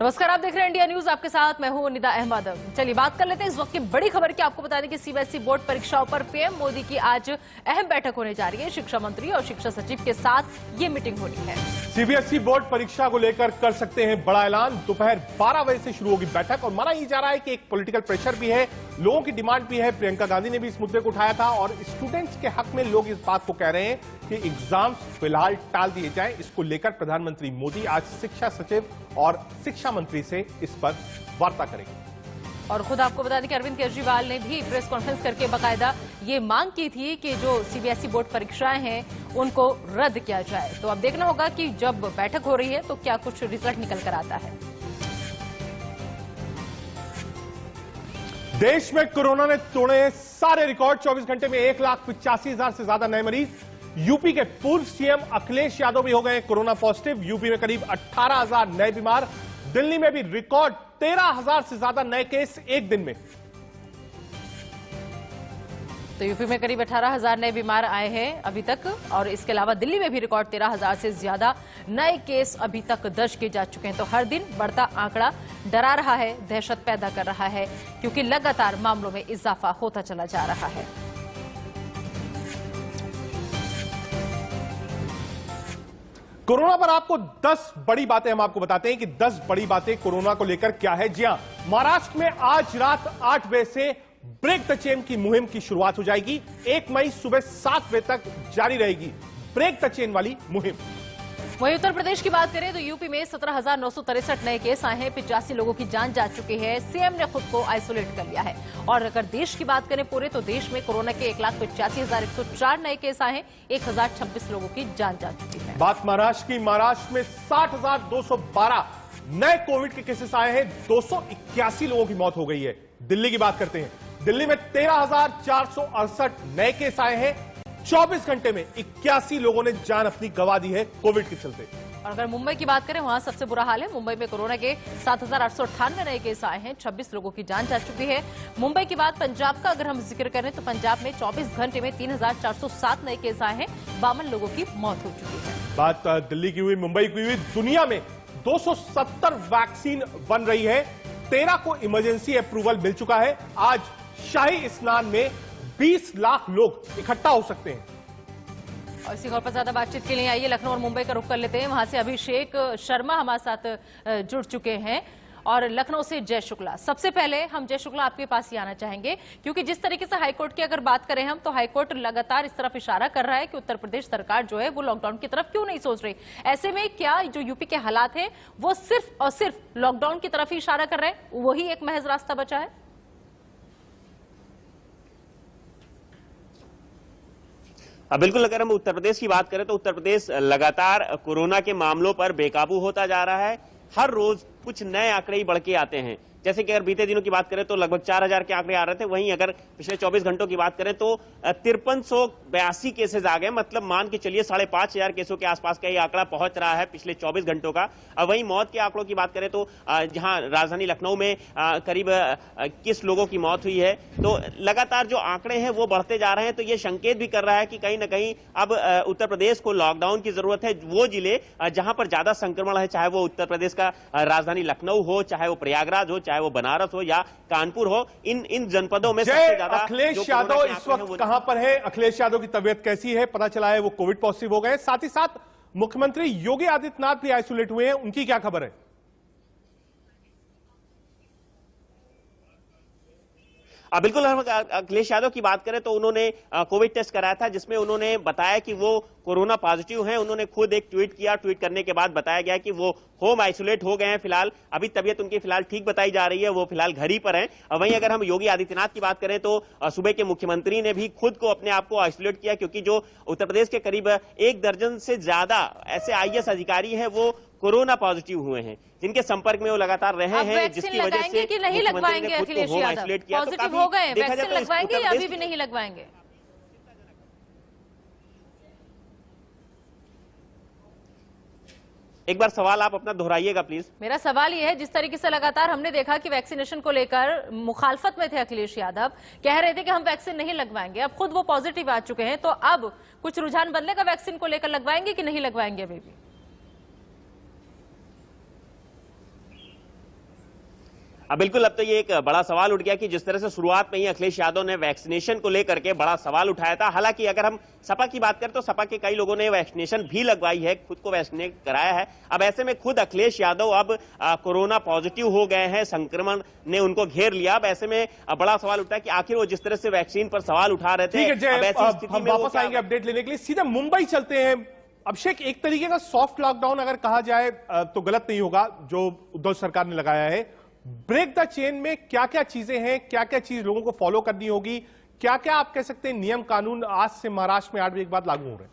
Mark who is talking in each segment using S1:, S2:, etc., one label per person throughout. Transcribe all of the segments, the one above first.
S1: नमस्कार, आप देख रहे हैं इंडिया न्यूज। आपके साथ मैं हूं निदा अहमद। चलिए बात कर लेते हैं इस वक्त की बड़ी खबर की। आपको बता दें कि सीबीएसई बोर्ड परीक्षाओं पर पीएम मोदी की आज अहम बैठक होने जा रही है। शिक्षा मंत्री और शिक्षा सचिव के साथ ये मीटिंग होनी है।
S2: सीबीएसई बोर्ड परीक्षा को लेकर कर सकते हैं बड़ा ऐलान। दोपहर 12 बजे से शुरू होगी बैठक और माना ये जा रहा है कि एक पॉलिटिकल प्रेशर भी है, लोगों की डिमांड भी है। प्रियंका गांधी ने भी इस मुद्दे को उठाया था और स्टूडेंट्स के हक में लोग इस बात को कह रहे हैं कि एग्जाम्स फिलहाल टाल दिए जाएं। इसको लेकर प्रधानमंत्री मोदी आज शिक्षा सचिव और शिक्षा मंत्री से इस पर वार्ता करेंगे।
S1: और खुद आपको बता दें कि अरविंद केजरीवाल ने भी प्रेस कॉन्फ्रेंस करके बाकायदा ये मांग की थी कि जो सीबीएसई बोर्ड परीक्षाएं हैं उनको रद्द किया जाए। तो अब देखना होगा कि जब बैठक हो रही है तो क्या कुछ रिजल्ट निकल कर आता है।
S2: देश में कोरोना ने तोड़े सारे रिकॉर्ड। 24 घंटे में 1,85,000 से ज्यादा नए मरीज। यूपी के पूर्व सीएम अखिलेश यादव भी हो गए कोरोना पॉजिटिव। यूपी में करीब 18,000 नए बीमार। दिल्ली में भी रिकॉर्ड 13,000 से ज्यादा नए केस एक दिन में।
S1: तो यूपी में करीब 18,000 नए बीमार आए हैं अभी तक और इसके अलावा दिल्ली में भी रिकॉर्ड 13,000 से ज्यादा नए केस अभी तक दर्ज किए जा चुके हैं। तो हर दिन बढ़ता आंकड़ा डरा रहा है, दहशत पैदा कर रहा है, क्योंकि लगातार मामलों में इजाफा होता चला जा रहा है।
S2: कोरोना पर आपको 10 बड़ी बातें हम आपको बताते हैं कि 10 बड़ी बातें कोरोना को लेकर क्या है। जी हां, महाराष्ट्र में आज रात 8 बजे से ब्रेक द चेन की मुहिम की शुरुआत हो जाएगी। 1 मई सुबह 7 बजे तक जारी रहेगी ब्रेक द चेन वाली मुहिम।
S1: वहीं उत्तर प्रदेश की बात करें तो यूपी में 17,963 नए केस आए हैं। 85 लोगों की जान जा चुकी है। सीएम ने खुद को आइसोलेट कर लिया है। और अगर देश की बात करें पूरे, तो देश में कोरोना के 1,85,104 नए केस आए हैं। 1,026 लोगों की जान जा चुकी है।
S2: बात महाराष्ट्र की। महाराष्ट्र में 60,212 नए कोविड के केसेस आए हैं। 281 लोगों की मौत हो गई है। दिल्ली की बात करते हैं। दिल्ली में 13,468 नए केस आए हैं। 24 घंटे में 81 लोगों ने जान अपनी गंवा दी है कोविड के चलते।
S1: और अगर मुंबई की बात करें, वहां सबसे बुरा हाल है। मुंबई में कोरोना के 7,898 नए केस आए हैं। 26 लोगों की जान जा चुकी है। मुंबई की बात पंजाब का अगर हम जिक्र करें तो पंजाब में 24 घंटे में 3,407 नए केस आए हैं। 52 लोगों की मौत हो चुकी है।
S2: बात दिल्ली की हुई, मुंबई की हुई। दुनिया में 270 वैक्सीन बन रही है। 13 को इमरजेंसी अप्रूवल मिल चुका है। आज शाही स्नान में 20 लाख लोग इकट्ठा हो सकते हैं।
S1: और इसी खबर पर ज्यादा बातचीत के लिए आइए लखनऊ और मुंबई का रुख कर लेते हैं। वहां से अभिषेक शर्मा हमारे साथ जुड़ चुके हैं और लखनऊ से जय शुक्ला। सबसे पहले हम जय शुक्ला आपके पास ही आना चाहेंगे, क्योंकि जिस तरीके से हाईकोर्ट की अगर बात करें हम, तो हाईकोर्ट लगातार इस तरफ इशारा कर रहा है कि उत्तर प्रदेश सरकार जो है वो लॉकडाउन की तरफ क्यों नहीं सोच रही। ऐसे में क्या जो यूपी के हालात हैं वो सिर्फ और सिर्फ लॉकडाउन की तरफ ही इशारा कर रहे हैं, वही एक महज रास्ता बचा है?
S3: बिल्कुल, अगर हम उत्तर प्रदेश की बात करें तो उत्तर प्रदेश लगातार कोरोना के मामलों पर बेकाबू होता जा रहा है। हर रोज कुछ नए आंकड़े ही बढ़ के आते हैं। जैसे कि अगर बीते दिनों की बात करें तो लगभग 4,000 के आंकड़े आ रहे थे। वहीं अगर पिछले 24 घंटों की बात करें तो 5382 केसेस आ गए। मतलब मान के चलिए 5,500 केसों के आसपास का ये आंकड़ा पहुंच रहा है पिछले 24 घंटों का। वहीं मौत के आंकड़ों की बात करें तो जहां राजधानी लखनऊ में करीब 21 लोगों की मौत हुई है। तो लगातार जो आंकड़े हैं वो बढ़ते जा रहे हैं। तो ये संकेत भी कर रहा है कि कहीं ना कहीं अब उत्तर प्रदेश को लॉकडाउन की जरूरत है। वो जिले जहां पर ज्यादा संक्रमण है, चाहे वो उत्तर प्रदेश का राजधानी लखनऊ हो, चाहे वो प्रयागराज हो, चाहे वो बनारस हो या कानपुर हो, इन जनपदों में सबसे ज्यादा
S2: अखिलेश यादव इस वक्त कहां पर है? अखिलेश यादव की तबीयत कैसी है? पता चला है वो कोविड पॉजिटिव हो गए। साथ ही साथ मुख्यमंत्री योगी आदित्यनाथ भी आइसोलेट हुए हैं, उनकी क्या खबर है?
S3: बिल्कुल, हम अखिलेश यादव की बात करें तो उन्होंने कोविड टेस्ट कराया था, जिसमें उन्होंने बताया कि वो कोरोना पॉजिटिव हैं। उन्होंने खुद एक ट्वीट किया। ट्वीट करने के बाद बताया गया कि वो होम आइसोलेट हो गए हैं। फिलहाल अभी तबीयत उनकी फिलहाल ठीक बताई जा रही है। वो फिलहाल घर ही पर हैं। वहीं अगर हम योगी आदित्यनाथ की बात करें तो सूबे के मुख्यमंत्री ने भी खुद को अपने आप को आइसोलेट किया, क्योंकि जो उत्तर प्रदेश के करीब 1 दर्जन से ज्यादा ऐसे आईएएस अधिकारी हैं वो कोरोना पॉजिटिव हुए हैं, जिनके संपर्क में वो लगातार रहे हैं, जिसकी वजह से
S1: कि नहीं लगवाएंगे अखिलेश यादव? पॉजिटिव हो गए, वैक्सीन लगवाएंगे या अभी भी नहीं लगवाएंगे?
S3: एक बार सवाल आप अपना दोहराइएगा प्लीज।
S1: मेरा सवाल यह है, जिस तरीके से लगातार हमने देखा कि वैक्सीनेशन को लेकर मुखालफत में थे अखिलेश यादव, कह रहे थे कि हम वैक्सीन नहीं लगवाएंगे। अब खुद वो पॉजिटिव आ चुके हैं, तो अब कुछ रुझान बदलेगा वैक्सीन को लेकर? लगवाएंगे कि नहीं लगवाएंगे अभी भी?
S3: बिल्कुल, अब तो ये एक बड़ा सवाल उठ गया कि जिस तरह से शुरुआत में ही अखिलेश यादव ने वैक्सीनेशन को लेकर के बड़ा सवाल उठाया था। हालांकि अगर हम सपा की बात करें तो सपा के कई लोगों ने वैक्सीनेशन भी लगवाई है, खुद को वैक्सीनेट कराया है। अब ऐसे में खुद अखिलेश यादव अब कोरोना पॉजिटिव हो गए हैं, संक्रमण ने उनको घेर लिया। अब ऐसे में बड़ा सवाल उठता है कि आखिर वो जिस तरह से वैक्सीन पर सवाल उठा रहे थे,
S2: ठीक है जय,
S3: अब ऐसी स्थिति
S2: हम
S3: में
S2: वापस आएंगे अपडेट लेने के लिए। सीधा मुंबई चलते हैं। अभिषेक, एक तरीके का सॉफ्ट लॉकडाउन अगर कहा जाए तो गलत नहीं होगा जो उद्धव सरकार ने लगाया है। ब्रेक द चेन में क्या क्या चीजें हैं, क्या क्या चीज लोगों को फॉलो करनी होगी, क्या क्या आप कह सकते हैं नियम कानून आज से महाराष्ट्र में 8 बजे के बाद लागू हो रहे हैं?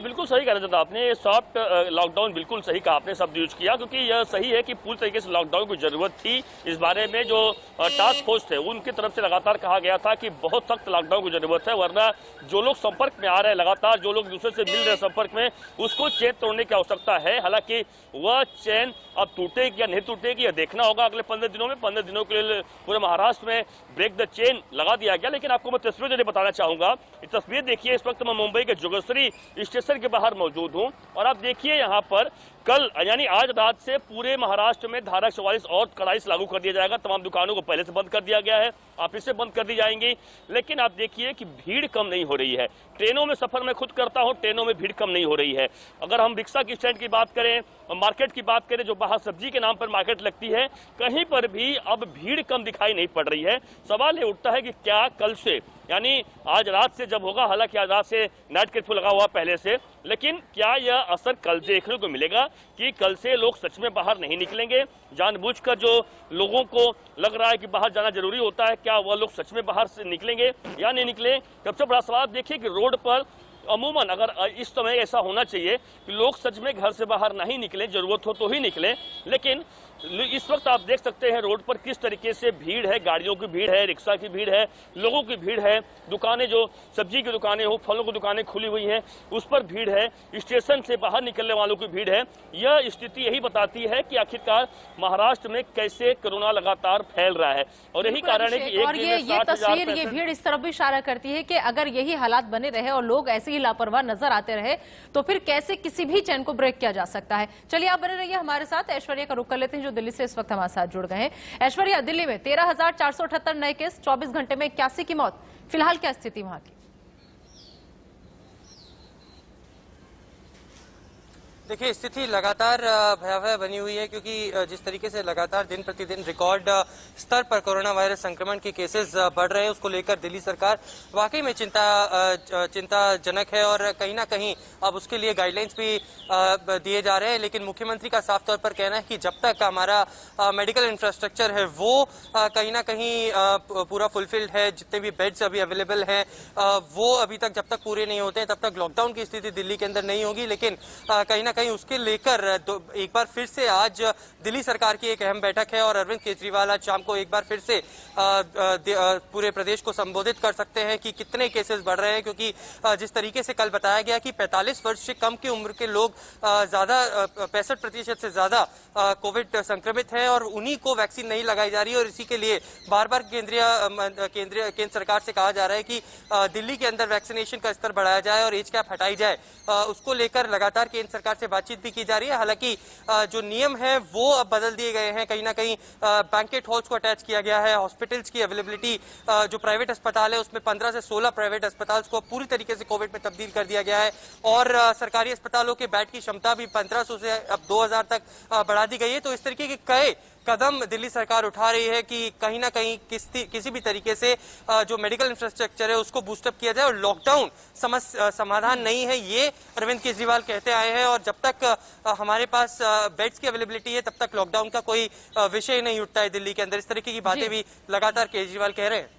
S4: बिल्कुल सही कह रहे थे आपने, सॉफ्ट लॉकडाउन बिल्कुल सही कहा आपने, शब्द यूज किया, क्योंकि यह सही है कि पूरी तरीके से लॉकडाउन की जरूरत थी। इस बारे में जो टास्क फोर्स थे उनकी तरफ से लगातार कहा गया था कि बहुत सख्त लॉकडाउन की जरूरत है, वरना जो लोग संपर्क में आ रहे हैं लगातार, जो लोग दूसरे से मिल रहे हैं संपर्क में, उसको चेन तोड़ने की आवश्यकता है। हालांकि वह चेन अब टूटेगी या नहीं टूटेगी यह देखना होगा अगले 15 दिनों में। 15 दिनों के लिए पूरे महाराष्ट्र में ब्रेक द चेन लगा दिया गया। लेकिन आपको मैं तस्वीर जरूर बताना चाहूंगा। ये तस्वीर देखिए, इस वक्त मैं मुंबई के जोगेश्वरी स्टेशन के बाहर मौजूद हूं और आप देखिए यहाँ पर कल यानी आज रात से पूरे महाराष्ट्र में धारा 44 और कड़ाई से लागू कर दिया जाएगा। तमाम दुकानों को पहले से बंद कर दिया गया है, ऑफिसें बंद कर दी जाएंगी। लेकिन आप देखिए कि भीड़ कम नहीं हो रही है। ट्रेनों में सफर मैं खुद करता हूं, ट्रेनों में भीड़ कम नहीं हो रही है। अगर हम रिक्शा की स्टैंड की बात करें, मार्केट की बात करें, जो बाहर सब्जी के नाम पर मार्केट लगती है, कहीं पर भी अब भीड़ कम दिखाई नहीं पड़ रही है। सवाल ये उठता है कि क्या कल से यानी आज रात से जब होगा, हालांकि आज रात से नाइट कर्फ्यू लगा हुआ पहले से, लेकिन क्या यह असर कल देखने को मिलेगा कि कल से लोग सच में बाहर नहीं निकलेंगे? जानबूझकर जो लोगों को लग रहा है कि बाहर जाना जरूरी होता है, क्या वह लोग सच में बाहर से निकलेंगे या नहीं निकले? सबसे बड़ा सवाल देखिए कि रोड पर अमूमन अगर इस समय ऐसा होना चाहिए कि लोग सच में घर से बाहर नहीं निकले, जरूरत हो तो ही निकले। लेकिन इस वक्त आप देख सकते हैं रोड पर किस तरीके से भीड़ है, गाड़ियों की भीड़ है, रिक्शा की भीड़ है, लोगों की भीड़ है, दुकानें जो सब्जी की दुकानें हो, फलों की दुकानें खुली हुई हैं, उस पर भीड़ है, स्टेशन से बाहर निकलने वालों की भीड़ है। यह स्थिति यही बताती है कि आखिरकार महाराष्ट्र में कैसे कोरोना लगातार फैल रहा है और यही कारण है कि
S1: और ये तस्वीर, ये भीड़ इस तरफ भी इशारा करती है कि अगर यही हालात बने रहे और लोग ऐसे ही लापरवाह नजर आते रहे तो फिर कैसे किसी भी चैन को ब्रेक किया जा सकता है। चलिए आप बने रहिए हमारे साथ। ऐश्वर्या का रुख कर लेते हैं जो दिल्ली से इस वक्त हमारे साथ जुड़ गए हैं। ऐश्वर्या, दिल्ली में 13,478 नए केस, 24 घंटे में 81 की मौत, फिलहाल क्या स्थिति वहां की?
S5: देखिए, स्थिति लगातार भयावह बनी हुई है, क्योंकि जिस तरीके से लगातार दिन प्रतिदिन रिकॉर्ड स्तर पर कोरोना वायरस संक्रमण के केसेस बढ़ रहे हैं, उसको लेकर दिल्ली सरकार वाकई में चिंताजनक है और कहीं ना कहीं अब उसके लिए गाइडलाइंस भी दिए जा रहे हैं। लेकिन मुख्यमंत्री का साफ तौर पर कहना है कि जब तक हमारा मेडिकल इंफ्रास्ट्रक्चर है वो कहीं ना कहीं पूरा फुलफिल्ड है, जितने भी बेड्स अभी अवेलेबल हैं वो अभी तक जब तक पूरे नहीं होते हैं तब तक लॉकडाउन की स्थिति दिल्ली के अंदर नहीं होगी। लेकिन कहीं ना कहीं उसके लेकर एक बार फिर से आज दिल्ली सरकार की एक अहम बैठक है और अरविंद केजरीवाल आज शाम को एक बार फिर से पूरे प्रदेश को संबोधित कर सकते हैं कि कितने केसेस बढ़ रहे हैं, क्योंकि जिस तरीके से कल बताया गया कि 45 वर्ष से कम की उम्र के लोग ज्यादा 65% से ज्यादा कोविड संक्रमित हैं और उन्हीं को वैक्सीन नहीं लगाई जा रही है। और इसी के लिए बार बार केंद्र सरकार से कहा जा रहा है कि दिल्ली के अंदर वैक्सीनेशन का स्तर बढ़ाया जाए और एज कैप हटाई जाए। उसको लेकर लगातार केंद्र सरकार से बातचीत भी की जा रही है। हालांकि जो नियम है वो अब बदल दिए गए हैं, कहीं ना कहीं बैंकेट हॉल्स को अटैच किया गया है। हॉस्पिटल्स की अवेलेबिलिटी, जो प्राइवेट अस्पताल है उसमें 15 से 16 प्राइवेट अस्पताल को पूरी तरीके से कोविड में तब्दील कर दिया गया है और सरकारी अस्पतालों के बेड की क्षमता भी 1500 से अब 2000 तक बढ़ा दी गई है। तो इस तरीके के कई कदम दिल्ली सरकार उठा रही है कि कहीं ना कहीं किसी भी तरीके से जो मेडिकल इंफ्रास्ट्रक्चर है उसको बूस्टअप किया जाए और लॉकडाउन समाधान नहीं है, ये अरविंद केजरीवाल कहते आए हैं। और जब तक हमारे पास बेड्स की अवेलेबिलिटी है तब तक लॉकडाउन का कोई विषय नहीं उठता है दिल्ली के अंदर। इस तरीके की बातें भी लगातार केजरीवाल कह रहे हैं।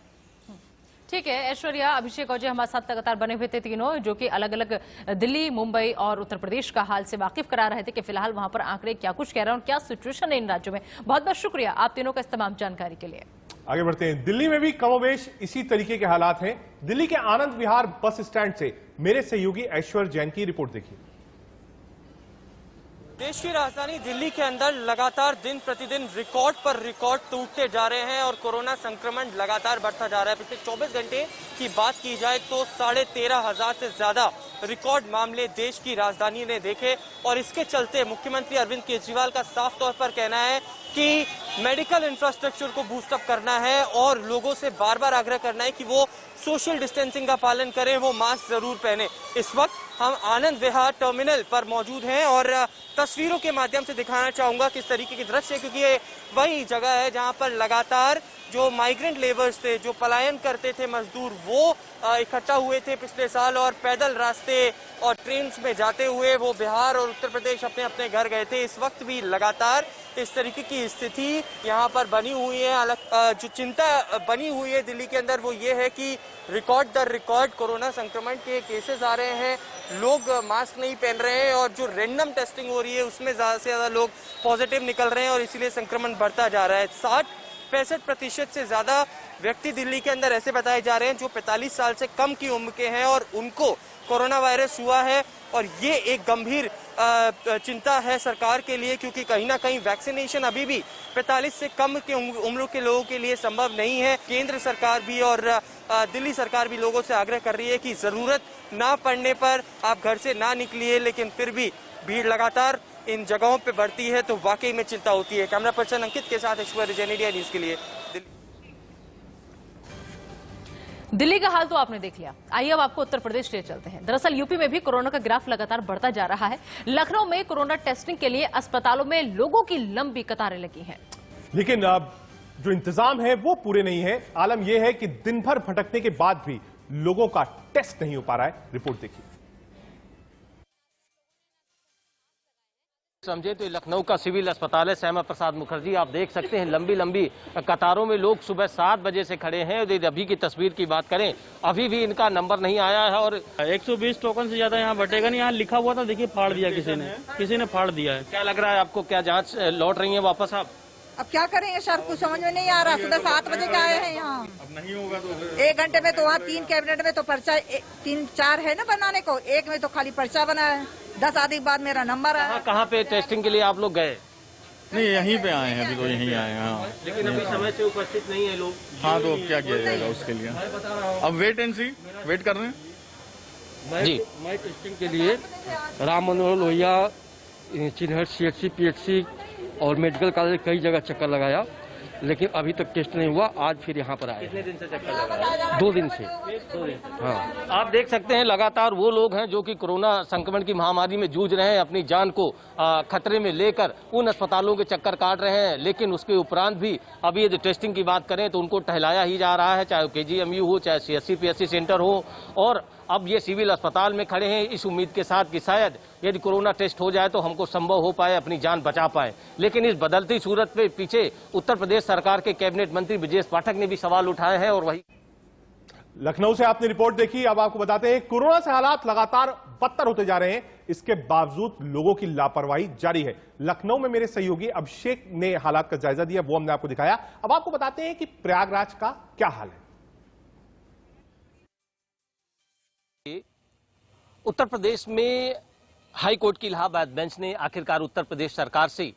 S1: ठीक है ऐश्वर्या, अभिषेक और जी हमारे साथ लगातार बने हुए थे तीनों, जो कि अलग अलग दिल्ली, मुंबई और उत्तर प्रदेश का हाल से वाकिफ करा रहे थे कि फिलहाल वहां पर आंकड़े क्या कुछ कह रहे हैं और क्या सिचुएशन है इन राज्यों में। बहुत बहुत शुक्रिया आप तीनों का इस तमाम जानकारी के लिए।
S2: आगे बढ़ते हैं। दिल्ली में भी कमोबेश इसी तरीके के हालात हैं। दिल्ली के आनंद विहार बस स्टैंड से मेरे सहयोगी ऐश्वर्य जैन की रिपोर्ट देखिए।
S5: देश की राजधानी दिल्ली के अंदर लगातार दिन प्रतिदिन रिकॉर्ड पर रिकॉर्ड टूटते जा रहे हैं और कोरोना संक्रमण लगातार बढ़ता जा रहा है। पिछले 24 घंटे की बात की जाए तो 13,500 से ज्यादा रिकॉर्ड मामले देश की राजधानी ने देखे और इसके चलते मुख्यमंत्री अरविंद केजरीवाल का साफ तौर पर कहना है कि मेडिकल इंफ्रास्ट्रक्चर को बूस्टअप करना है और लोगों से बार बार आग्रह करना है कि वो सोशल डिस्टेंसिंग का पालन करें, वो मास्क जरूर पहने। इस वक्त हम आनंद विहार टर्मिनल पर मौजूद हैं और तस्वीरों के माध्यम से दिखाना चाहूंगा किस तरीके की दृश्य है, क्योंकि ये वही जगह है जहां पर लगातार जो माइग्रेंट लेबर्स थे, जो पलायन करते थे मजदूर, वो इकट्ठा हुए थे पिछले साल और पैदल रास्ते और ट्रेन में जाते हुए वो बिहार और उत्तर प्रदेश अपने अपने घर गए थे। इस वक्त भी लगातार इस तरीके की स्थिति यहाँ पर बनी हुई है। जो चिंता बनी हुई है दिल्ली के अंदर वो ये है कि रिकॉर्ड दर रिकॉर्ड कोरोना संक्रमण के केसेस आ रहे हैं, लोग मास्क नहीं पहन रहे हैं और जो रैंडम टेस्टिंग हो रही है उसमें ज्यादा से ज्यादा लोग पॉजिटिव निकल रहे हैं और इसीलिए संक्रमण बढ़ता जा रहा है। 65% से ज्यादा व्यक्ति दिल्ली के अंदर ऐसे बताए जा रहे हैं जो 45 साल से कम की उम्र के हैं और उनको कोरोना वायरस हुआ है और ये एक गंभीर चिंता है सरकार के लिए, क्योंकि कहीं ना कहीं वैक्सीनेशन अभी भी 45 से कम की उम्र के लोगों के लिए संभव नहीं है। केंद्र सरकार भी और दिल्ली सरकार भी लोगों से आग्रह कर रही है कि जरूरत ना पड़ने पर आप घर से ना निकलिए, लेकिन फिर भी भीड़ लगातार इन जगहों पे बढ़ती है तो वाकई में चिंता होती है। कैमरा पर्सन अंकित के साथ ऐश्वर्य जैन, इंडिया न्यूज के लिए
S1: दिल्ली का हाल तो आपने देख लिया। आइए अब आपको उत्तर प्रदेश ले चलते हैं। दरअसल यूपी में भी कोरोना का ग्राफ लगातार बढ़ता जा रहा है। लखनऊ में कोरोना टेस्टिंग के लिए अस्पतालों में लोगों की लंबी कतारें लगी हैं,
S2: लेकिन अब जो इंतजाम है वो पूरे नहीं है। आलम यह है कि दिन भर भटकने के बाद भी लोगों का टेस्ट नहीं हो पा रहा है। रिपोर्ट देखिए।
S6: समझे तो लखनऊ का सिविल अस्पताल है श्यामा प्रसाद मुखर्जी। आप देख सकते हैं लंबी लंबी कतारों में लोग सुबह 7 बजे से खड़े हैं। अभी की तस्वीर की बात करें, अभी भी इनका नंबर नहीं आया है और
S7: 120 टोकन से ज्यादा यहाँ बटेगा नहीं। यहाँ लिखा हुआ था, देखिए फाड़ दिया किसी ने फाड़ दिया है।
S6: क्या लग रहा है आपको, क्या जांच लौट रही है वापस? आप
S8: अब क्या करेंगे सर, कुछ समझ में नहीं आ रहा। सुबह 7 बजे का आए हैं यहाँ, अब नहीं होगा तो 1 घंटे में तो वहाँ 3 कैबिनेट में तो पर्चा 3-4 है ना बनाने को, एक में तो खाली पर्चा बना है। 10 आदि के बाद मेरा नंबर आया।
S6: कहाँ पे टेस्टिंग के लिए आप लोग गए?
S7: नहीं, यहीं पे आए हैं, अभी तो यहीं आए हैं। हाँ,
S6: लेकिन अभी समय से उपस्थित नहीं है लोग।
S7: हाँ, तो क्या किया जाएगा उसके लिए? अब वेट एंड सी, वेट कर रहे हैं
S6: जी।
S9: मैं टेस्टिंग के लिए राम मनोहर लोहिया, चिन्हट, CHC, PHC और मेडिकल कॉलेज कई जगह चक्कर लगाया, लेकिन अभी तक टेस्ट नहीं हुआ। आज फिर यहाँ पर आए।
S6: कितने दिन से चक्कर लगा रहे हैं?
S9: 2 दिन से।
S6: हाँ, आप देख सकते हैं लगातार वो लोग हैं जो कि कोरोना संक्रमण की महामारी में जूझ रहे हैं, अपनी जान को खतरे में लेकर उन अस्पतालों के चक्कर काट रहे हैं। लेकिन उसके उपरांत भी अभी यदि टेस्टिंग की बात करें तो उनको टहलाया ही जा रहा है, चाहे KGMU हो, चाहे CSC PSC सेंटर हो। और अब ये सिविल अस्पताल में खड़े हैं इस उम्मीद के साथ कि शायद यदि कोरोना टेस्ट हो जाए तो हमको संभव हो पाए, अपनी जान बचा पाए। लेकिन इस बदलती सूरत पे पीछे उत्तर प्रदेश सरकार के कैबिनेट मंत्री ब्रजेश पाठक ने भी सवाल उठाए हैं। और वही
S2: लखनऊ से आपने रिपोर्ट देखी। अब आपको बताते हैं कोरोना से हालात लगातार बदतर होते जा रहे हैं, इसके बावजूद लोगों की लापरवाही जारी है। लखनऊ में मेरे सहयोगी अभिषेक ने हालात का जायजा दिया, वो हमने आपको दिखाया। अब आपको बताते हैं कि प्रयागराज का क्या हाल है।
S6: उत्तर प्रदेश में हाई कोर्ट की इलाहाबाद बेंच ने आखिरकार उत्तर प्रदेश सरकार से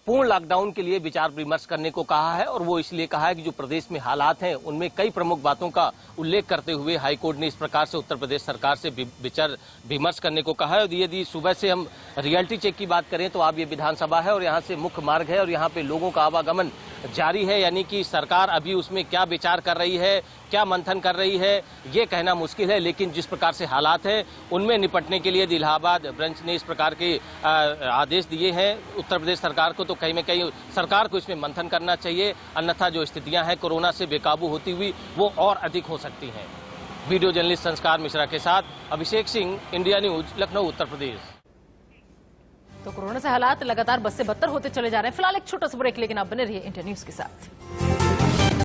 S6: पूर्ण लॉकडाउन के लिए विचार विमर्श करने को कहा है। और वो इसलिए कहा है कि जो प्रदेश में हालात हैं उनमें कई प्रमुख बातों का उल्लेख करते हुए हाई कोर्ट ने इस प्रकार से उत्तर प्रदेश सरकार से विचार विमर्श करने को कहा है। यदि सुबह से हम रियलिटी चेक की बात करें तो अब ये विधानसभा है और यहाँ से मुख्य मार्ग है और यहाँ पे लोगों का आवागमन जारी है, यानी कि सरकार अभी उसमें क्या विचार कर रही है, क्या मंथन कर रही है, ये कहना मुश्किल है। लेकिन जिस प्रकार से हालात हैं उनमें निपटने के लिए इलाहाबाद बेंच ने इस प्रकार के आदेश दिए हैं उत्तर प्रदेश सरकार को, तो कहीं न कहीं सरकार को इसमें मंथन करना चाहिए, अन्यथा जो स्थितियां हैं कोरोना से बेकाबू होती हुई वो और अधिक हो सकती हैं। वीडियो जर्नलिस्ट संस्कार मिश्रा के साथ अभिषेक सिंह, इंडिया न्यूज, लखनऊ, उत्तर प्रदेश।
S1: तो कोरोना से हालात लगातार बद से बदतर होते चले जा रहे हैं। फिलहाल एक छोटा सा ब्रेक, लेकिन आप बने रहिए इंडिया न्यूज के साथ।